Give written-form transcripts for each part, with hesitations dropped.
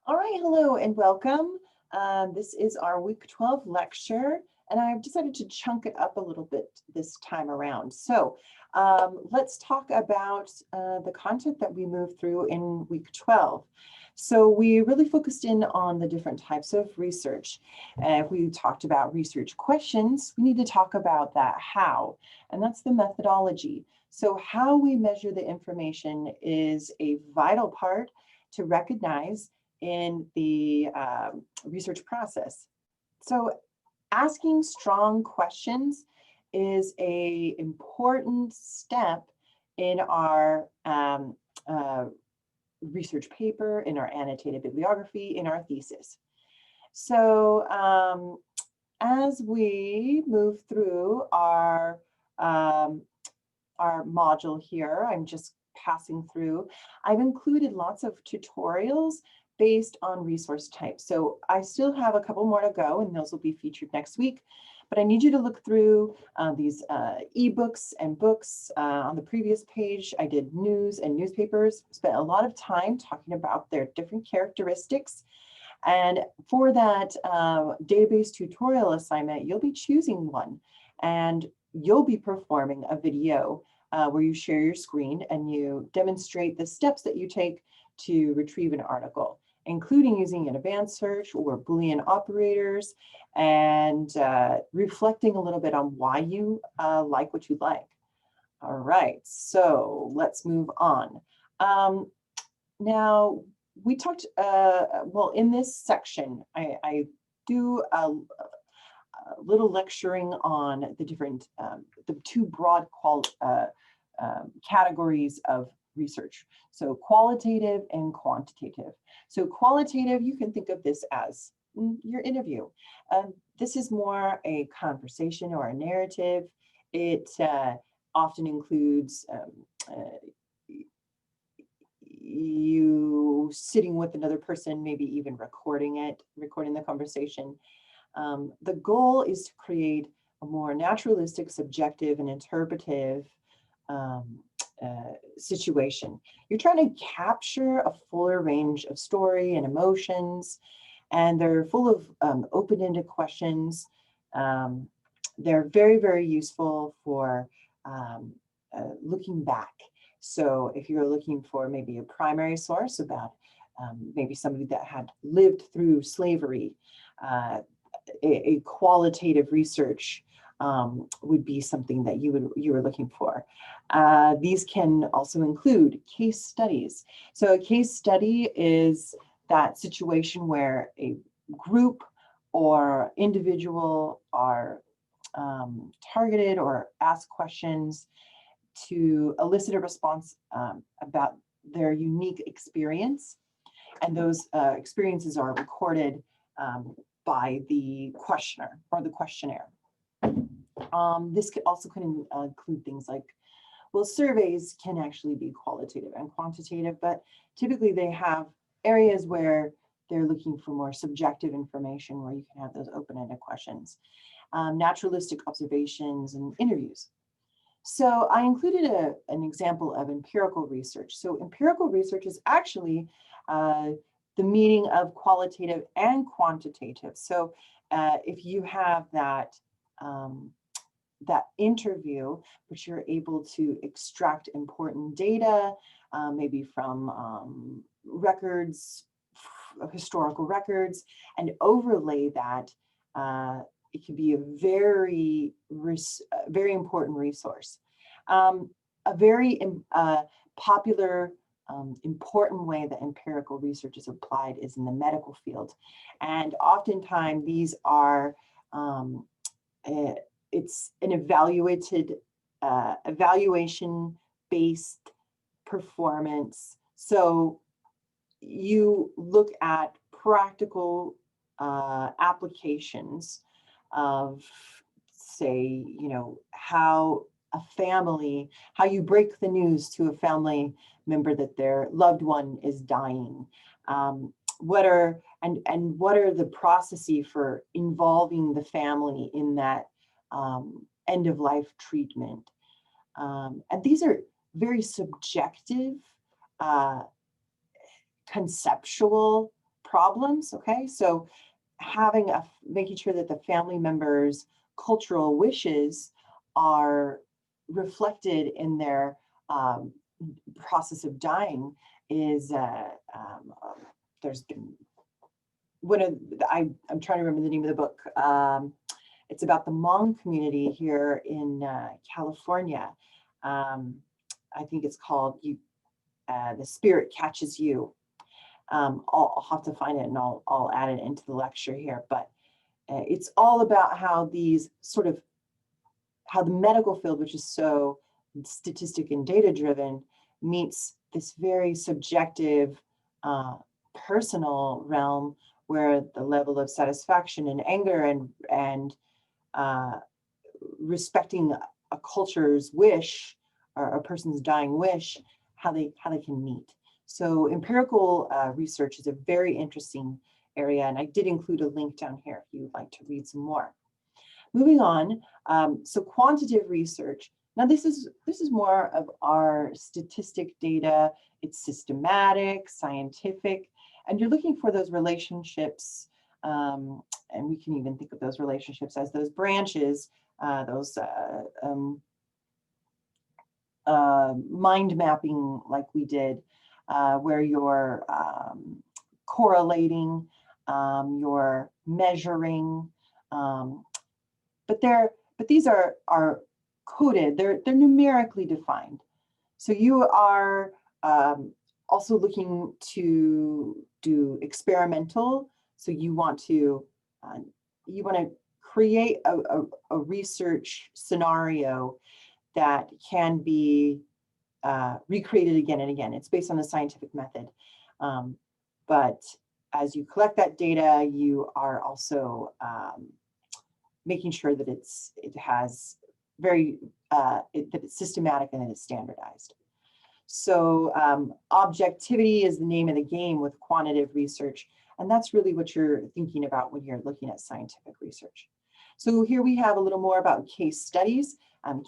All right, hello and welcome. This is our week 12 lecture, and I've decided to chunk it up a little bit this time around. So let's talk about the content that we moved through in week 12. So we really focused in on the different types of research. If we talked about research questions, we need to talk about that how, and that's the methodology. So how we measure the information is a vital part to recognize in the research process. So asking strong questions is an important step in our research paper, in our annotated bibliography, in our thesis. So as we move through our module here, I'm just passing through, I've included lots of tutorials based on resource types. So I still have a couple more to go, and those will be featured next week. But I need you to look through these ebooks and books. On the previous page, I did news and newspapers, spent a lot of time talking about their different characteristics. And for that database tutorial assignment, you'll be choosing one, and you'll be performing a video where you share your screen and you demonstrate the steps that you take to retrieve an article, including using an advanced search or Boolean operators, and reflecting a little bit on why you like what you like. All right, so let's move on. Now, we talked, well, in this section, I do a little lecturing on the different, the two broad categories of research. So qualitative and quantitative. So qualitative, you can think of this as your interview. This is more a conversation or a narrative. It often includes you sitting with another person, maybe even recording the conversation. The goal is to create a more naturalistic, subjective, and interpretive situation. You're trying to capture a fuller range of story and emotions, and they're full of open-ended questions. They're very, very useful for looking back. So if you're looking for maybe a primary source about maybe somebody that had lived through slavery, a qualitative research would be something that you were looking for. These can also include case studies. So a case study is that situation where a group or individual are targeted or asked questions to elicit a response about their unique experience. And those experiences are recorded by the questioner or the questionnaire. This could also include things like, well, surveys can actually be qualitative and quantitative, but typically they have areas where they're looking for more subjective information where you can have those open-ended questions. Naturalistic observations and interviews. So I included an example of empirical research. So empirical research is actually the meaning of qualitative and quantitative. So if you have that interview, but you're able to extract important data, maybe from records, historical records, and overlay that, it can be a very important resource. A very popular, important way that empirical research is applied is in the medical field. And oftentimes these are, it's an evaluation-based performance. So you look at practical applications of, say, how you break the news to a family member that their loved one is dying. What are the processes for involving the family in that end of life treatment? And these are very subjective, conceptual problems, okay? So making sure that the family members' cultural wishes are reflected in their process of dying is, there's been I'm trying to remember the name of the book. It's about the Hmong community here in California. I think it's called The Spirit Catches You. I'll have to find it and I'll add it into the lecture here. But it's all about how how the medical field, which is so statistic and data driven, meets this very subjective personal realm where the level of satisfaction and anger and respecting a culture's wish or a person's dying wish, how they can meet. So empirical research is a very interesting area, and I did include a link down here if you would like to read some more. Moving on, so quantitative research. Now this is more of our statistic data. It's systematic, scientific, and you're looking for those relationships, and we can even think of those relationships as those branches, those mind mapping like we did, where you're correlating, you're measuring, but these are coded, they're numerically defined. So you are also looking to do experimental. So you want to create a research scenario that can be recreated again and again. It's based on the scientific method. But as you collect that data, you are also making sure that that it's systematic and that it's standardized. So objectivity is the name of the game with quantitative research, and that's really what you're thinking about when you're looking at scientific research. So here we have a little more about case studies.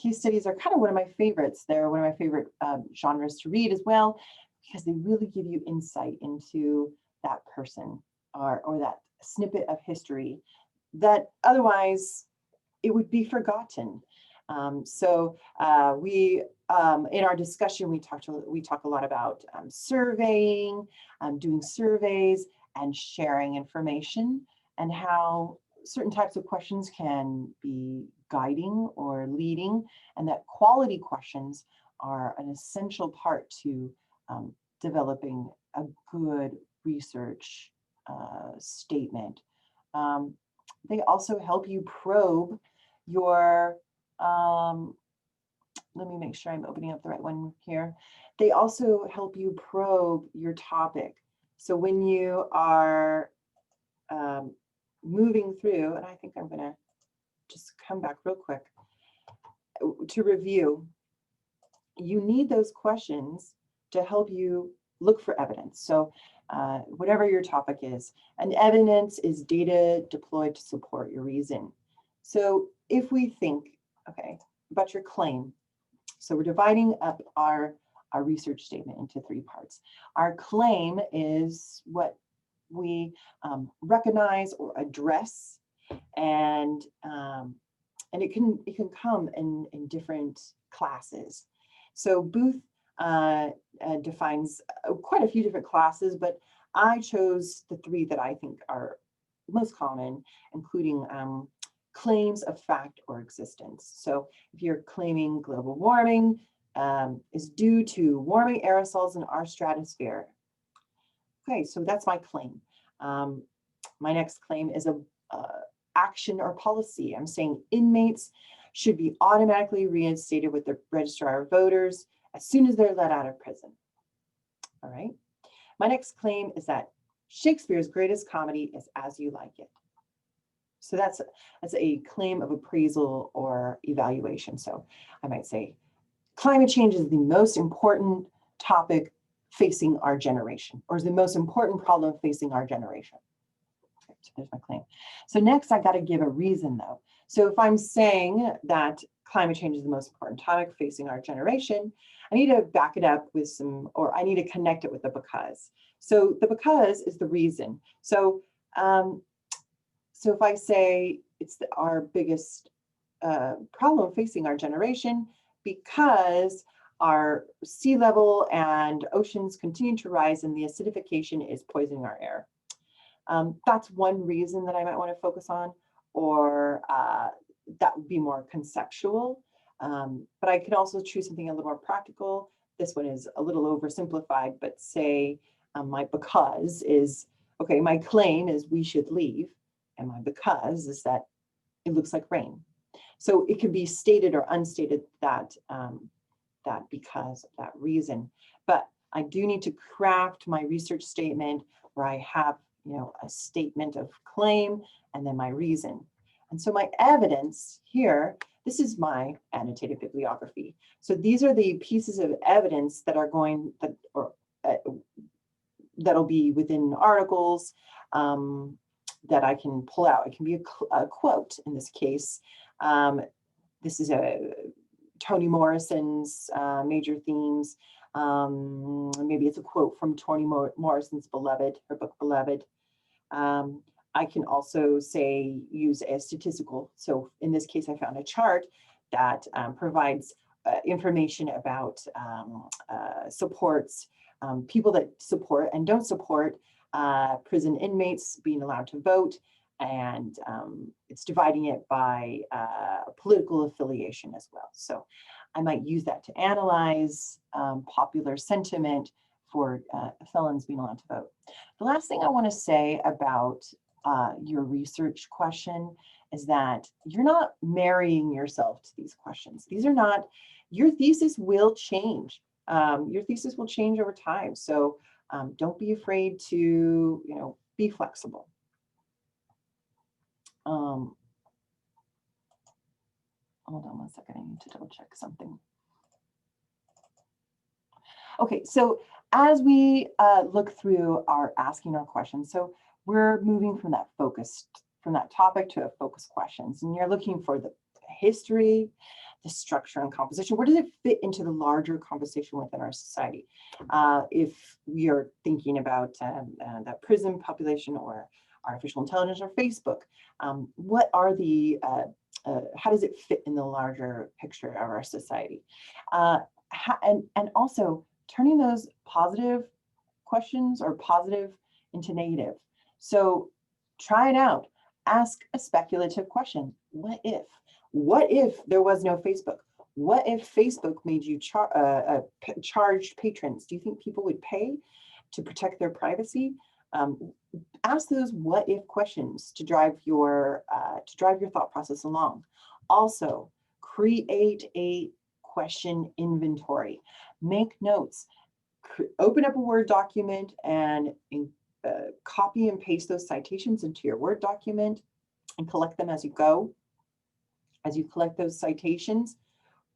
Case studies are kind of one of my favorites. They're one of my favorite genres to read as well, because they really give you insight into that person or that snippet of history that otherwise it would be forgotten. In our discussion, we talk a lot about surveying, doing surveys and sharing information, and how certain types of questions can be guiding or leading, and that quality questions are an essential part to developing a good research statement. They also help you probe your, let me make sure I'm opening up the right one here. They also help you probe your topic. So when you are moving through, and I think I'm gonna just come back real quick to review, you need those questions to help you look for evidence. So whatever your topic is, and evidence is data deployed to support your reason. So if we think, okay, about your claim, so we're dividing up our research statement into three parts. Our claim is what we recognize or address, and it can come in different classes. So Booth defines quite a few different classes, but I chose the three that I think are most common, including claims of fact or existence. So if you're claiming global warming is due to warming aerosols in our stratosphere. Okay, so that's my claim. My next claim is a action or policy. I'm saying inmates should be automatically reinstated with the registrar of voters as soon as they're let out of prison. All right. My next claim is that Shakespeare's greatest comedy is As You Like It. So that's a claim of appraisal or evaluation. So I might say climate change is the most important topic facing our generation, or is the most important problem facing our generation. Okay, so there's my claim. So next I got to give a reason though. So if I'm saying that climate change is the most important topic facing our generation, I need to back it up with some, or I need to connect it with the because. So the because is the reason. So, so if I say it's our biggest problem facing our generation because our sea level and oceans continue to rise and the acidification is poisoning our air. That's one reason that I might want to focus on, or that would be more conceptual. But I can also choose something a little more practical. This one is a little oversimplified, but say my because is, okay, my claim is we should leave, and my because is that it looks like rain. So it can be stated or unstated that, that because of that reason. But I do need to craft my research statement where I have, a statement of claim and then my reason. And so my evidence here, this is my annotated bibliography. So these are the pieces of evidence that are going, that'll be within articles that I can pull out. It can be a quote in this case. This is Toni Morrison's major themes. Maybe it's a quote from Toni Morrison's Beloved, her book Beloved. I can also say use a statistical. So in this case, I found a chart that provides information about supports, people that support and don't support prison inmates being allowed to vote. And it's dividing it by political affiliation as well. So I might use that to analyze popular sentiment for felons being allowed to vote. The last thing I want to say about your research question is that you're not marrying yourself to these questions. These are not, your thesis will change. Your thesis will change over time. So don't be afraid to, be flexible. Hold on one second, I need to double check something. Okay, so as we look through asking our questions, so we're moving from that topic to a focused questions, and you're looking for the history, the structure and composition. Where does it fit into the larger conversation within our society? If we are thinking about the prison population or artificial intelligence or Facebook, what are the, how does it fit in the larger picture of our society? And also turning those positive questions or positive into negative. So try it out. Ask a speculative question. What if? What if there was no Facebook? What if Facebook made you charge patrons? Do you think people would pay to protect their privacy? Ask those what if questions to drive your thought process along. Also, create a question inventory. Make notes. Open up a Word document and copy and paste those citations into your Word document and collect them as you go. As you collect those citations,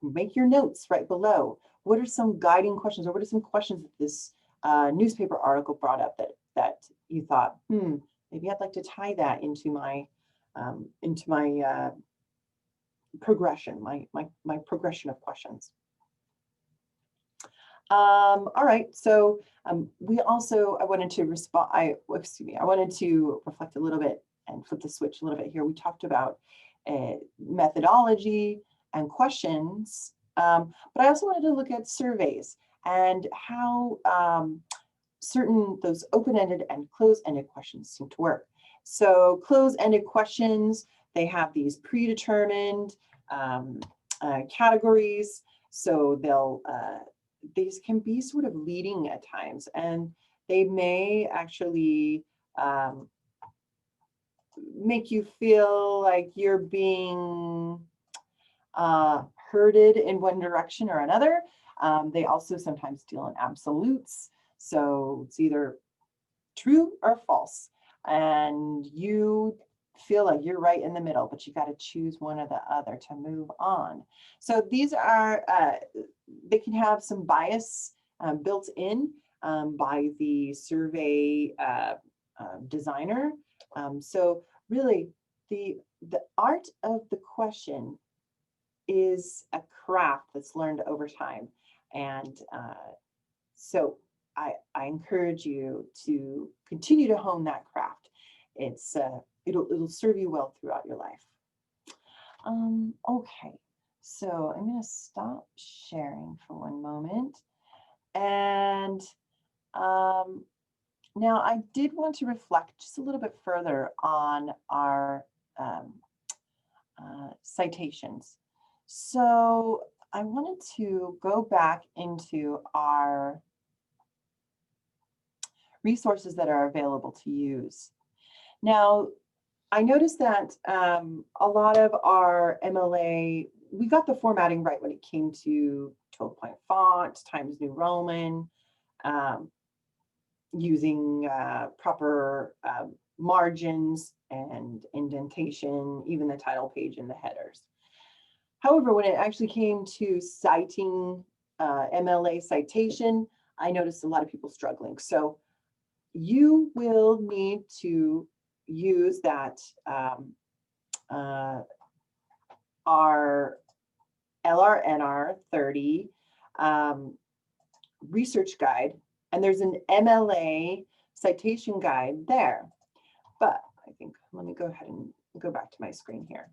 make your notes right below. What are some guiding questions, or what are some questions that this newspaper article brought up that you thought, maybe I'd like to tie that into my progression, my progression of questions. All right, so we also, I wanted to reflect a little bit and flip the switch a little bit here. We talked about methodology and questions, but I also wanted to look at surveys and how those open-ended and closed-ended questions seem to work. So closed-ended questions, they have these predetermined categories. So these can be sort of leading at times, and they may actually make you feel like you're being herded in one direction or another. They also sometimes deal in absolutes. So it's either true or false, and you feel like you're right in the middle, but you got to choose one or the other to move on. So these are, they can have some bias built in by the survey designer. So really the art of the question is a craft that's learned over time. And so I encourage you to continue to hone that craft. It'll serve you well throughout your life. Okay, so I'm going to stop sharing for one moment. And now I did want to reflect just a little bit further on our citations. So I wanted to go back into our resources that are available to use. Now, I noticed that a lot of our MLA, we got the formatting right when it came to 12-point font, Times New Roman, using proper margins and indentation, even the title page and the headers. However, when it actually came to citing MLA citation, I noticed a lot of people struggling. So you will need to use that our LRNR 30 research guide, and there's an MLA citation guide there. But I think, let me go ahead and go back to my screen here.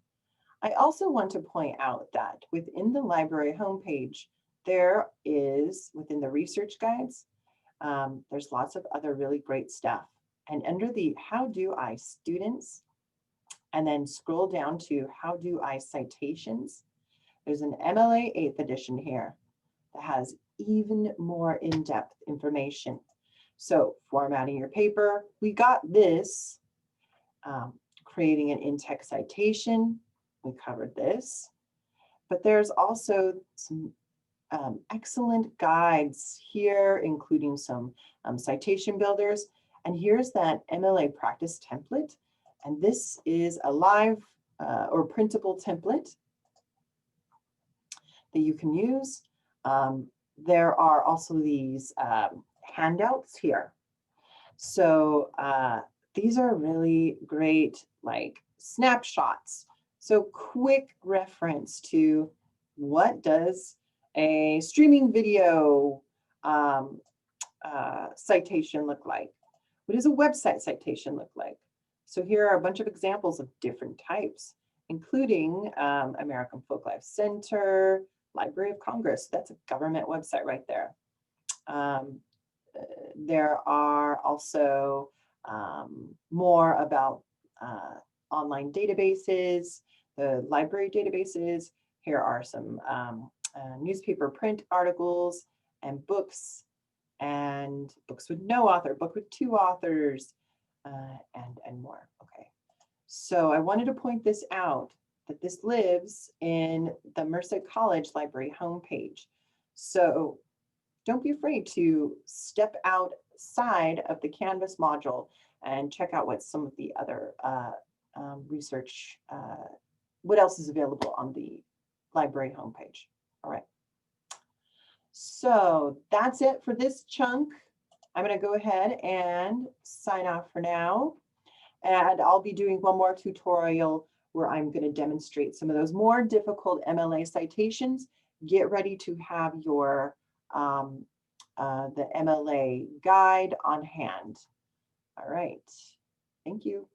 I also want to point out that within the library homepage, there is, within the research guides, there's lots of other really great stuff. And under the How Do I Students, and then scroll down to How Do I Citations, there's an MLA 8th edition here that has even more in-depth information. So formatting your paper, we got this. Creating an in-text citation, we covered this. But there's also some excellent guides here, including some citation builders. And here's that MLA practice template. And this is a live or printable template that you can use. There are also these handouts here. So these are really great, like snapshots. So quick reference to what does a streaming video citation look like? What does a website citation look like? So here are a bunch of examples of different types, including American Folklife Center, Library of Congress. That's a government website right there. There are also more about online databases, the library databases. Here are some newspaper print articles and books with no author, book with 2 authors, and more. Okay, so I wanted to point this out, that this lives in the Merced College Library homepage. So don't be afraid to step outside of the Canvas module and check out what some of the other research, what else is available on the library homepage. All right. So that's it for this chunk. I'm going to go ahead and sign off for now. And I'll be doing one more tutorial where I'm going to demonstrate some of those more difficult MLA citations. Get ready to have your the MLA guide on hand. All right. Thank you.